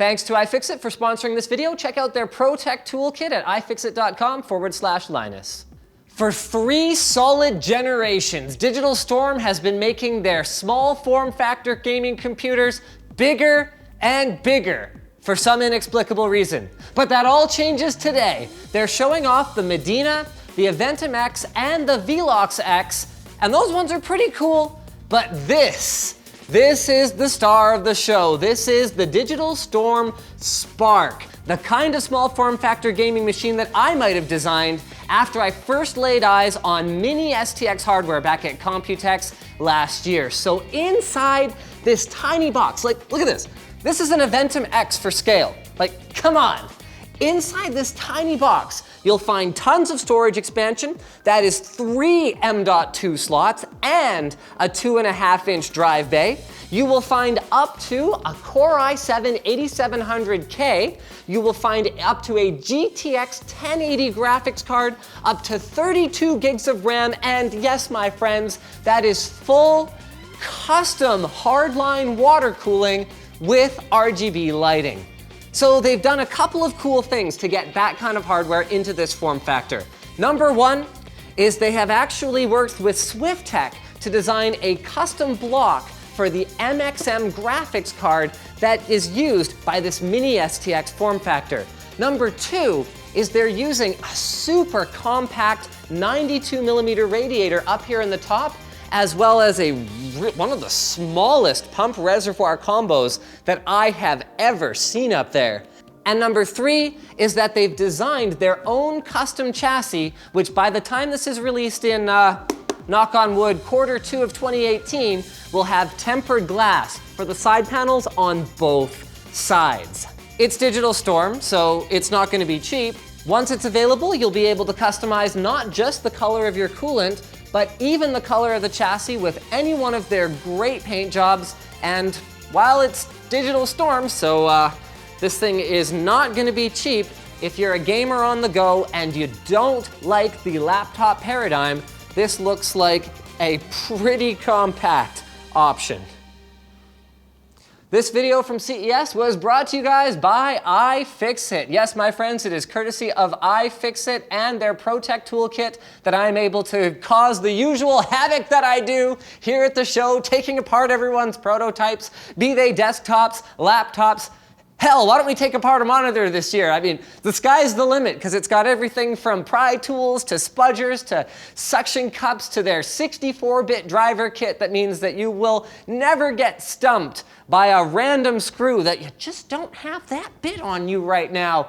Thanks to iFixit for sponsoring this video. Check out their Pro Tech Toolkit at ifixit.com/Linus. For 3 solid generations, Digital Storm has been making their small form factor gaming computers bigger and bigger for some inexplicable reason. But that all changes today. They're showing off the Medina, the Aventum X, and the Velox X, and those ones are pretty cool. But this is the star of the show. This is the Digital Storm Spark, the kind of small form factor gaming machine that I might have designed after I first laid eyes on mini STX hardware back at Computex last year. So inside this tiny box, like, look at this. This is an Aventum X for scale. Like, come on. Inside this tiny box, you'll find tons of storage expansion. That is 3 M.2 slots and a 2.5-inch drive bay. You will find up to a Core i7-8700K. You will find up to a GTX 1080 graphics card, up to 32 gigs of RAM, and yes, my friends, that is full custom hardline water cooling with RGB lighting. So they've done a couple of cool things to get that kind of hardware into this form factor. Number one is they have actually worked with SwiftTech to design a custom block for the MXM graphics card that is used by this mini STX form factor. Number two is they're using a super compact 92mm radiator up here in the top, as well as one of the smallest pump reservoir combos that I have ever seen up there. And number three is that they've designed their own custom chassis, which by the time this is released in, knock on wood, Q2 of 2018, will have tempered glass for the side panels on both sides. It's Digital Storm, so it's not gonna be cheap. Once it's available, you'll be able to customize not just the color of your coolant, but even the color of the chassis with any one of their great paint jobs. And while it's Digital Storm, so this thing is not gonna be cheap, if you're a gamer on the go and you don't like the laptop paradigm, this looks like a pretty compact option. This video from CES was brought to you guys by iFixit. Yes, my friends, it is courtesy of iFixit and their Pro Tech Toolkit that I'm able to cause the usual havoc that I do here at the show, taking apart everyone's prototypes, be they desktops, laptops. Hell, why don't we take apart a monitor this year? I mean, the sky's the limit because it's got everything from pry tools to spudgers to suction cups to their 64-bit driver kit that means that you will never get stumped by a random screw that you just don't have that bit on you right now,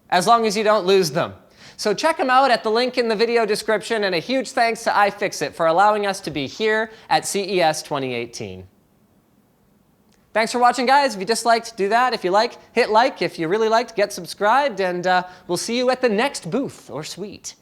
as long as you don't lose them. So check them out at the link in the video description, and a huge thanks to iFixit for allowing us to be here at CES 2018. Thanks for watching, guys. If you disliked, do that. If you like, hit like. If you really liked, get subscribed, and we'll see you at the next booth or suite.